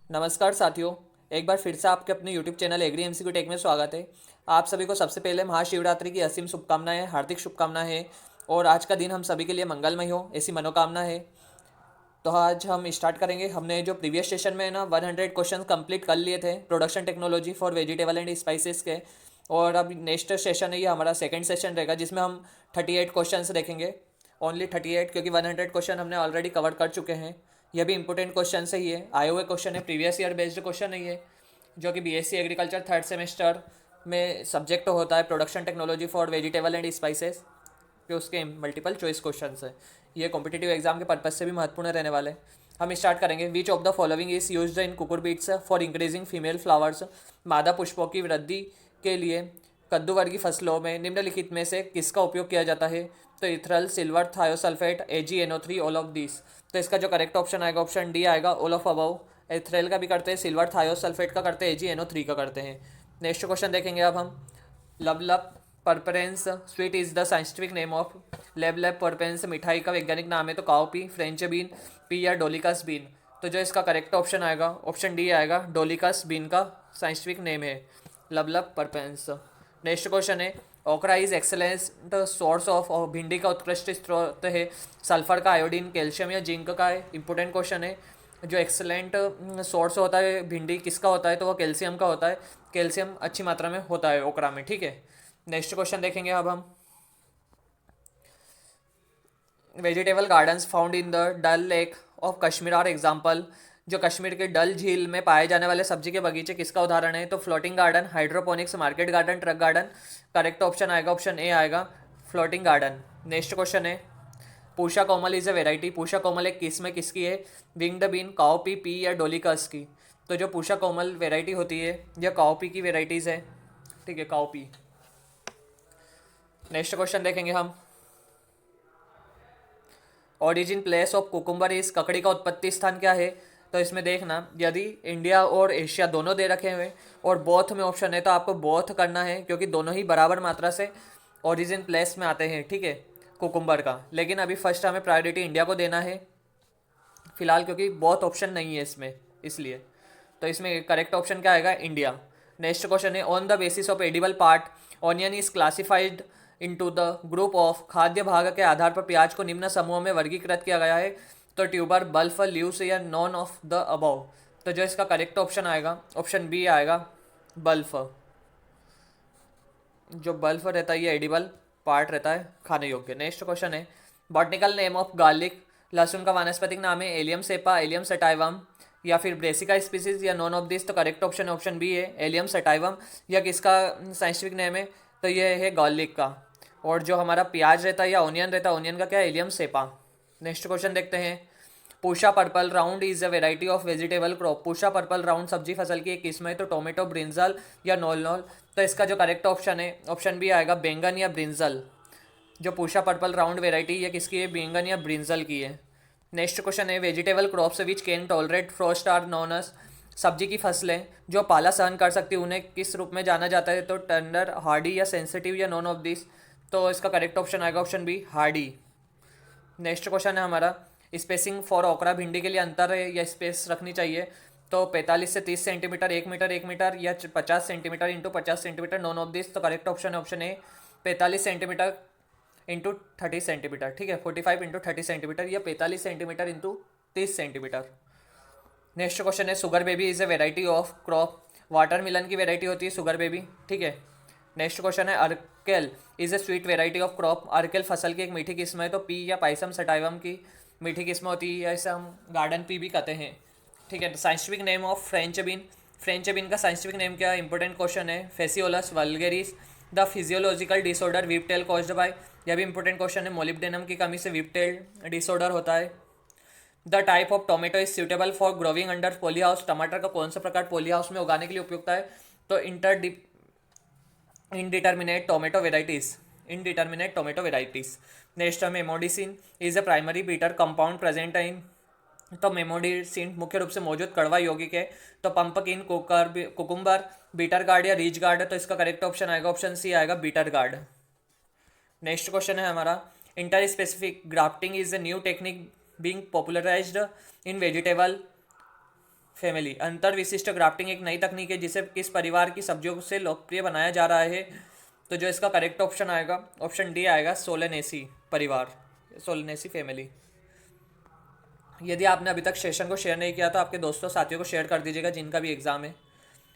नमस्कार साथियों। एक बार फिर से आपके अपने YouTube channel agri MCQ tech में स्वागत है। आप सभी को सबसे पहले महाशिवरात्रि की असीम शुभकामनाएं, हार्दिक शुभकामनाएं और आज का दिन हम सभी के लिए मंगलमय हो, ऐसी मनोकामना है। तो आज हम स्टार्ट करेंगे। हमने जो प्रीवियस सेशन में ना 100 क्वेश्चन कंप्लीट कर लिए थे production technology for vegetable and spices के, और अब नेक्स्ट सेशन है, ये हमारा सेकंड सेशन रहेगा जिसमें हम 38 क्वेश्चंस देखेंगे। ओनली 38, क्योंकि 100 क्वेश्चन हमने ऑलरेडी कवर कर चुके हैं। यह भी इंपॉर्टेंट क्वेश्चन से ही है, आए हुए क्वेश्चन है, प्रीवियस ईयर बेस्ड क्वेश्चन है ये, जो कि बीएससी एग्रीकल्चर थर्ड सेमेस्टर में सब्जेक्ट होता है, production technology for vegetable and spices, कि उसके मल्टीपल चॉइस क्वेश्चन है। ये कॉम्पिटिटिव एग्जाम के पर्पज से भी महत्वपूर्ण रहने वाले हैं। हम स्टार्ट करेंगे। Which of the following is used in cucurbits for increasing female flowers. मादा पुष्पों की वृद्धि के लिए कद्दू वर्गीय फसलों में निम्नलिखित में से किसका उपयोग किया जाता है? तो ethereal, silver, thiosulphate, AgNO3, all of this. तो इसका जो करेक्ट ऑप्शन आएगा ऑप्शन डी आएगा, ऑल ऑफ अबव। इथरेल का भी करते हैं, सिल्वर थायोसल्फेट का करते हैं, AgNO3 का करते हैं। नेक्स्ट क्वेश्चन देखेंगे अब हम। Lablab purpureus sweet is the scientific name of. Lab purpureus मिठाई का वैज्ञानिक नाम है, तो काओपी, फ्रेंच बीन, पी या डोलिकस बीन। तो जो इसका करेक्ट ऑप्शन आएगा ऑप्शन डी आएगा, डोलिकस बीन का साइंटिफिक नेम है लबलब परपेंस। नेक्स्ट क्वेश्चन है। ओकरा इज एक्सेलेंट सोर्स ऑफ। भिंडी का उत्कृष्ट स्रोत है सल्फर का, आयोडीन, कैल्शियम या जिंक का है। इंपॉर्टेंट क्वेश्चन है। जो एक्सेलेंट सोर्स होता है भिंडी किसका होता है? तो वो कैल्शियम का होता है। कैल्शियम अच्छी मात्रा में होता है ओकरा में, ठीक है। नेक्स्ट क्वेश्चन देखेंगे अब हम। Vegetable gardens found in the Dal lake of Kashmir are example. जो कश्मीर के डल झील में पाए जाने वाले सब्जी के बगीचे किसका उदाहरण है? तो floating garden, hydroponics, market garden, truck garden. Correct option आएगा ऑप्शन ए आएगा, फ्लोटिंग गार्डन। नेक्स्ट क्वेश्चन है। पूषा कोमल इज अ वेराइटी। पूषा कोमल एक किस्म किसकी है? विंग्ड बीन, काओपी, पी या डोलिकस की। तो जो पूषा कोमल वेराइटी होती है यह काओपी की वेराइटीज़ है, ठीक है, काओपी। नेक्स्ट क्वेश्चन देखेंगे हम। ओरिजिन प्लेस ऑफ कुकुम्बर इस। ककड़ी का उत्पत्ति स्थान क्या है? तो इसमें देखना, यदि इंडिया और एशिया दोनों दे रखे हुए और बोथ में ऑप्शन है तो आपको बोथ करना है, क्योंकि दोनों ही बराबर मात्रा से ओरिजिन प्लेस में आते हैं, ठीक है, कुकुम्बर का। लेकिन अभी फर्स्ट हमें प्रायोरिटी इंडिया को देना है फिलहाल, क्योंकि बोथ ऑप्शन नहीं है इसमें, इसलिए। तो इसमें करेक्ट ऑप्शन क्या आएगा? इंडिया। नेक्स्ट क्वेश्चन है। On the basis of edible part onion is classified into the group of. खाद्य भाग के आधार पर प्याज को निम्न समूह में वर्गीकृत किया गया है। तो ट्यूबर, बल्फ, लीव्स या नॉन ऑफ द अबव। तो जो इसका करेक्ट ऑप्शन आएगा ऑप्शन बी आएगा, बल्फ। जो बल्फ रहता है ये एडिबल पार्ट रहता है, खाने योग्य। नेक्स्ट क्वेश्चन है। Botanical name of garlic. लहसुन का वानस्पतिक नाम है एलियम सेपा, एलियम सेटाइवम या फिर ब्रेसिका स्पीसीज या नॉन ऑफ दिस। तो करेक्ट ऑप्शन ऑप्शन बी है, एलियम सेटाइवम। या किसका साइंटिफिक नेम है? तो ये है गार्लिक का। और जो हमारा प्याज रहता है या ऑनियन रहता है, ऑनियन का क्या है? एलियम सेपा। नेक्स्ट क्वेश्चन देखते हैं। Pusa purple round is a variety of vegetable crop. Pusa purple round सब्जी फसल की एक किस्म है, तो टोमेटो, ब्रिंजल या नोल नोल। तो इसका जो करेक्ट ऑप्शन है ऑप्शन बी आएगा, बैंगन या ब्रिंजल। जो पूषा पर्पल राउंड वेराइटी ये किसकी है? बैंगन या ब्रिंजल की है। नेक्स्ट क्वेश्चन है। Vegetable crops which can tolerate frost are known as. सब्जी की फसलें जो पाला सहन कर सकती है उन्हें किस रूप में जाना जाता है? तो tender, hardy or sensitive or none of this. तो इसका करेक्ट ऑप्शन आएगा option B, hardy. Next question है हमारा। स्पेसिंग फॉर ओकरा भिंडी के लिए अंतर है या स्पेस रखनी चाहिए? तो 45 से 30 सेंटीमीटर, 1 मीटर 1 मीटर या 50 centimetre into 50 centimetre, none of this. तो करेक्ट ऑप्शन है option A, 45 centimetre into 30 centimetre, ठीक है, 45 इंटू 30 सेंटीमीटर या 45 centimetre into 30 centimetre. Next question है। Sugar baby is a variety of crop. Watermelon की variety होती है शुगर बेबी, ठीक है। नेक्स्ट क्वेश्चन है। Arkel is a sweet variety of crop. Arkel फसल की एक मीठी किस्म है, तो पी या पाइसम सटाइवम की मीठी किस्म होती है, या इसे हम गार्डन पी भी कहते हैं, ठीक है। Scientific name of French bean. French bean का साइंटिफिक नेम क्या है? इंपॉर्टेंट क्वेश्चन है। Phaseolus vulgaris. The physiological disorder whiptail caused by. यह भी इंपॉर्टेंट क्वेश्चन है। मोलिब्डेनम की कमी से विपटेल डिसऑर्डर होता है। The type of tomato is suitable for growing under poly house. टमाटर का कौन सा प्रकार पॉली हाउस में उगाने के लिए उपयुक्त है? तो indeterminate tomato varieties, indeterminate tomato varieties. Next है। Momordicin is a primary bitter compound present in. तो मेमोडिसिन मुख्य रूप से मौजूद कड़वा यौगिक है, तो पंपकिन, कुकुम्बर, बीटर गार्ड या रीच गार्ड। तो इसका करेक्ट ऑप्शन आएगा ऑप्शन सी आएगा, बीटर गार्ड। नेक्स्ट क्वेश्चन है हमारा। Inter specific grafting is a new technique being popularised in vegetable family. अंतर विशिष्ट ग्राफ्टिंग एक नई तकनीक है जिसे किस परिवार की सब्जियों से लोकप्रिय बनाया जा रहा है। तो जो इसका करेक्ट ऑप्शन आएगा ऑप्शन डी आएगा, सोलेनेसी परिवार, सोलेनेसी फैमिली। यदि आपने अभी तक सेशन को शेयर नहीं किया तो आपके दोस्तों साथियों को शेयर कर दीजिएगा जिनका भी एग्जाम है।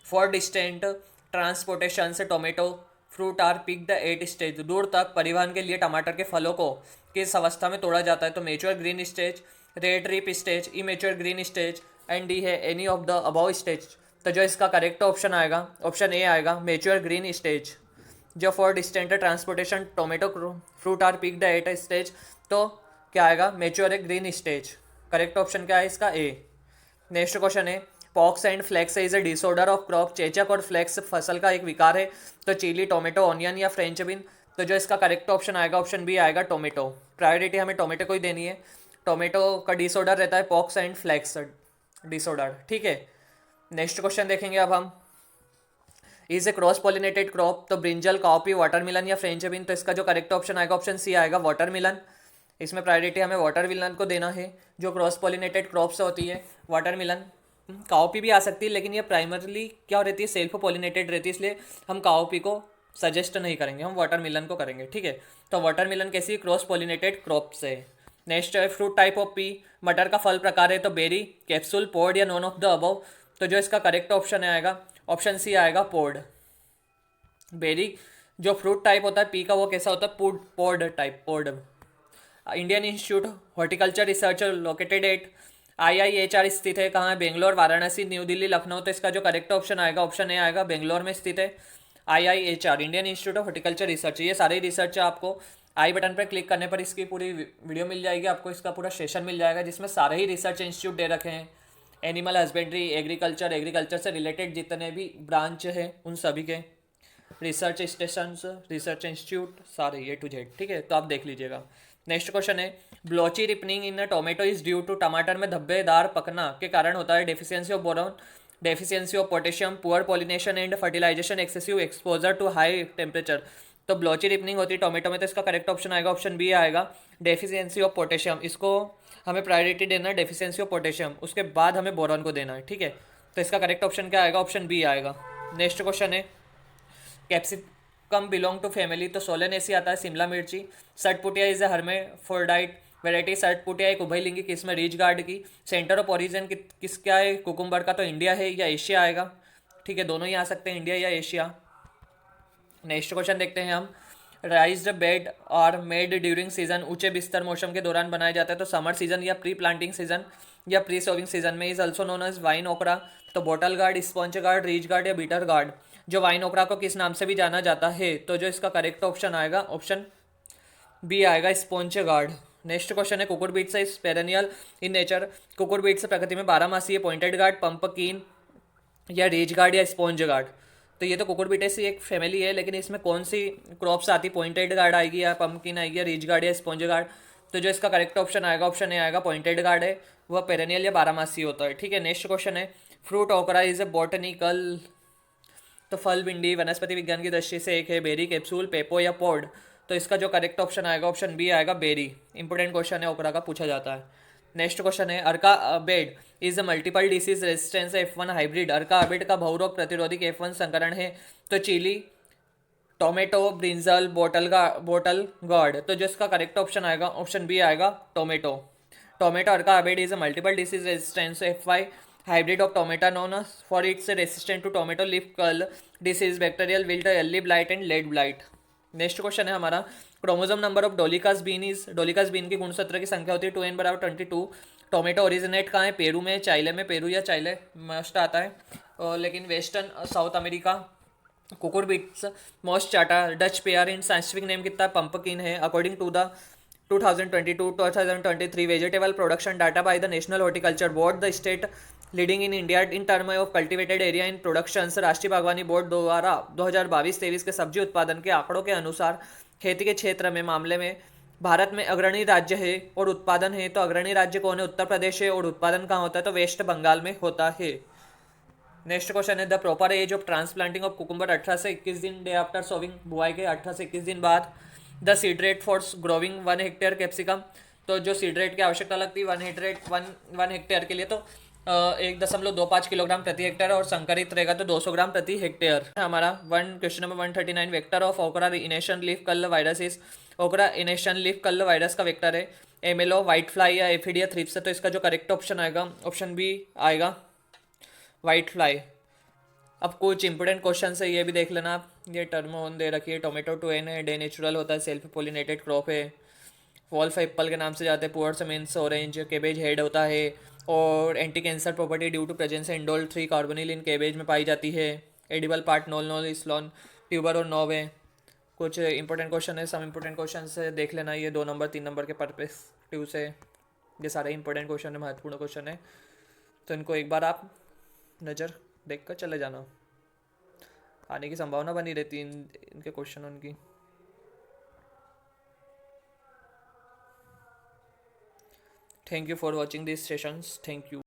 फॉर डिस्टेंट ट्रांसपोर्टेशन से tomato fruit are pick the at stage, दूर तक परिवहन के लिए टमाटर के फलों को किस अवस्था में तोड़ा जाता है। तो mature green stage, red ripe stage, immature green stage, and D है any of the above stage. तो जो इसका करेक्ट ऑप्शन आएगा ऑप्शन ए आएगा, मेच्योर ग्रीन स्टेज। जो for distant transportation tomato fruit are pick the at stage, तो क्या आएगा, mature green stage. Correct option क्या है इसका, ए। नेक्स्ट क्वेश्चन है, pox and flax is a disorder of crop, चेचक और फ्लैक्स फसल का एक विकार है। तो चिली, टोमेटो, ऑनियन या फ्रेंच बीन। तो जो इसका करेक्ट ऑप्शन आएगा ऑप्शन बी आएगा, टोमेटो। प्रायोरिटी हमें टोमेटो को ही देनी है। टोमेटो का डिसऑर्डर रहता है पॉक्स एंड फ्लैक्स डिसऑर्डर, ठीक है। नेक्स्ट क्वेश्चन देखेंगे अब हम, is a cross pollinated crop. तो ब्रिंजल, काउपी, वाटरमिलन या फ्रेंच बीन। तो इसका जो करेक्ट ऑप्शन आएगा ऑप्शन सी आएगा, वाटरमिलन। इसमें प्रायोरिटी हमें वाटरमिलन को देना है जो क्रॉस पॉलिनेटेड क्रॉप्स होती है। वाटरमिलन, काउपी भी आ सकती है लेकिन ये प्राइमरली क्या रहती है, सेल्फ पॉलिनेटेड रहती है, इसलिए हम काउपी को सजेस्ट नहीं करेंगे, हम वाटरमिलन को करेंगे, ठीक है। तो वाटरमिलन कैसी क्रॉस पॉलिनेटेड क्रॉप्स है। नेक्स्ट है, फ्रूट टाइप ऑफ पी, मटर का फल प्रकार है। तो बेरी, कैप्सूल, पोड या नॉन ऑफ द अबव। तो जो इसका करेक्ट ऑप्शन आएगा ऑप्शन सी आएगा, पोड। बेरी जो फ्रूट टाइप होता है पी का, वो कैसा होता है, pod type, pod. Indian institute horticulture research located at, IIHR स्थित है कहाँ है, बेंगलोर, वाराणसी, न्यू दिल्ली, लखनऊ। तो इसका जो करेक्ट ऑप्शन आएगा ऑप्शन ए आएगा, बेंगलोर में स्थित है IIHR, Indian institute of horticulture research. ये सारे रिसर्च आपको आई बटन पर क्लिक करने पर इसकी पूरी वीडियो मिल जाएगी, आपको इसका पूरा सेशन मिल जाएगा जिसमें सारे ही रिसर्च इंस्टीट्यूट दे रखे हैं। एनिमल हस्बेंड्री, एग्रीकल्चर से रिलेटेड जितने भी ब्रांच हैं उन सभी के रिसर्च स्टेशन, रिसर्च इंस्टीट्यूट सारे A to Z, ठीक है। तो आप देख लीजिएगा। नेक्स्ट क्वेश्चन है, blotchy ripening in tomato is due to, टमाटर में धब्बेदार पकना के कारण होता है deficiency of boron, deficiency of potassium, poor pollination and fertilization, excessive exposure to high temperature. तो ब्लॉची रिपनिंग होती है टोमेटो में, तो इसका करेक्ट ऑप्शन आएगा ऑप्शन बी आएगा, डेफिशिएंसी ऑफ पोटेशियम। इसको हमें प्रायोरिटी देना है, डेफिशिएंसी ऑफ पोटेशियम, उसके बाद हमें बोरॉन को देना है, ठीक है। तो इसका करेक्ट ऑप्शन क्या आएगा ऑप्शन बी आएगा। नेक्स्ट क्वेश्चन है, कैप्सिकम बिलोंग टू फैमिली। तो सोलेनेसी आता है, शिमला मिर्ची। सटपुटिया इज ए हर्मेफोर्डाइट वेराइटी। सटपुटिया एक उभयलिंगी किस्म है, रीच गार्ड की। सेंटर ऑफ ओरिजिन किसका है, कुकुम्बर का। तो इंडिया है या एशिया आएगा, ठीक है, दोनों ही आ सकते हैं, इंडिया या एशिया। नेक्स्ट क्वेश्चन देखते हैं हम, राइज्ड बेड और मेड ड्यूरिंग सीजन, ऊंचे बिस्तर मौसम के दौरान बनाया जाता है। तो समर सीजन या प्री प्लांटिंग सीजन या प्री सोविंग सीजन में। Is also known as vine okra. तो bottle gourd, sponge gourd, ridge gourd या बीटर गार्ड। जो वाइन ओकरा को किस नाम से भी जाना जाता है। तो जो इसका करेक्ट ऑप्शन आएगा ऑप्शन बी आएगा, स्पॉन्ज गार्ड। नेक्स्ट क्वेश्चन है, कुकुरबीट्स इज पेरेनियल इन नेचर। कुकुरबीट्स प्रकृति में 12 मासीय, पॉइंटेड गार्ड, पंपकिन या रीच गार्ड या स्पॉन्ज गार्ड। तो ये तो कुकुरबिटेस एक फैमिली है, लेकिन इसमें कौन सी क्रॉप्स आती, पॉइंटेड गार्ड आएगी या पंपकिन आएगी या रीच गार्ड या स्पॉन्ज गार्ड। तो जो इसका करेक्ट ऑप्शन आएगा ऑप्शन ए आएगा, पॉइंटेड गार्ड है, वह पेरेनियल या 12 मासी होता है, ठीक है। नेक्स्ट क्वेश्चन है, फ्रूट ओकरा इज ए बॉटनिकल। तो फल भिंडी वनस्पति विज्ञान की दृष्टि से एक है, बेरी, कैप्सूल, पेपो या पॉड। तो इसका जो करेक्ट ऑप्शन आएगा ऑप्शन बी आएगा, बेरी। इंपॉर्टेंट क्वेश्चन है, ओकरा का पूछा जाता है। नेक्स्ट क्वेश्चन है, Arka Abhed is a multiple disease resistance F1 hybrid. Arka Abhed का बहुरोग प्रतिरोधी F1 संकरण है। तो chilli, tomato, brinjal, bottle gourd. तो जो इसका करेक्ट ऑप्शन आएगा ऑप्शन बी आएगा, tomato. Tomato Arka Abhed is a multiple disease resistance F5 hybrid of tomato known for it's resistant to tomato leaf curl disease, bacterial wilt, early blight and late blight. Next question है हमारा, chromosome number of Dolichos bean is. Dolichos bean की गुणसूत्र की संख्या होती है 2n = 22। Tomato originate कहाँ है, पेरू में, चाइले में। पेरू या चाइले मस्ट आता है, लेकिन western south America. Cucurbits moschata चाटा डच पेयर इन साइंटिफिक नेम कितना, पंपकिन है। According to the 2022-2023 vegetable production data by the national horticulture board, the state leading in India in term of cultivated area in production. राष्ट्रीय बागवानी board द्वारा 2022-23 के सब्जी उत्पादन के आंकड़ों के अनुसार खेती के क्षेत्र में मामले में भारत में अग्रणी राज्य है और उत्पादन है। तो अग्रणी राज्य कौन है, उत्तर प्रदेश है, और उत्पादन कहाँ होता है, तो वेस्ट बंगाल में होता है। नेक्स्ट क्वेश्चन है, the proper age of transplanting of cucumber 18 से 21 दिन डे आफ्टर सोविंग। बुआई के 18 से 21 दिन बाद। The seed rate for growing 1 hectare capsicum. तो जो सीड रेट की आवश्यकता लगती है 1 हेक्टेयर के लिए, तो 1.25 किलोग्राम प्रति हेक्टेयर और संकरित रहेगा तो 200 ग्राम प्रति हेक्टेयर। हमारा one question number 139, vector of ओकरा enation leaf curl virus is. ओकरा इनेशन लीफ कल वायरस का वेक्टर है एमएलओ, वाइट फ्लाई या एफिडिया थ्रिप्स। तो इसका जो करेक्ट ऑप्शन आएगा ऑप्शन बी आएगा, वाइट फ्लाई। अब कुछ इंपोर्टेंट क्वेश्चन है ये भी देख लेना आप। ये टर्म ऑन दे रखी है, टोमेटो टू एन है, डे नेचुरल होता है, सेल्फ पोलिनेटेड क्रॉप है, वॉल्फ एप्पल के नाम से जाते हैं, poor's means orange, cabbage head होता है, और anti cancer property due to presence indole 3 carbinol in cabbage में पाई जाती है। एडिबल पार्ट नोल नोल इस्लॉन ट्यूबर और नोव है। कुछ इंपॉर्टेंट क्वेश्चन है, सम इंपॉर्टेंट क्वेश्चन से देख लेना, ये 2 नंबर 3 नंबर के परस्पेक्टिव से ये सारे इंपॉर्टेंट क्वेश्चन है, महत्वपूर्ण क्वेश्चन है, तो इनको एक बार आप नज़र देख कर चले जाना। आने की संभावना बनी रहती है इनके क्वेश्चन उनकी। Thank you for watching this sessions, thank you.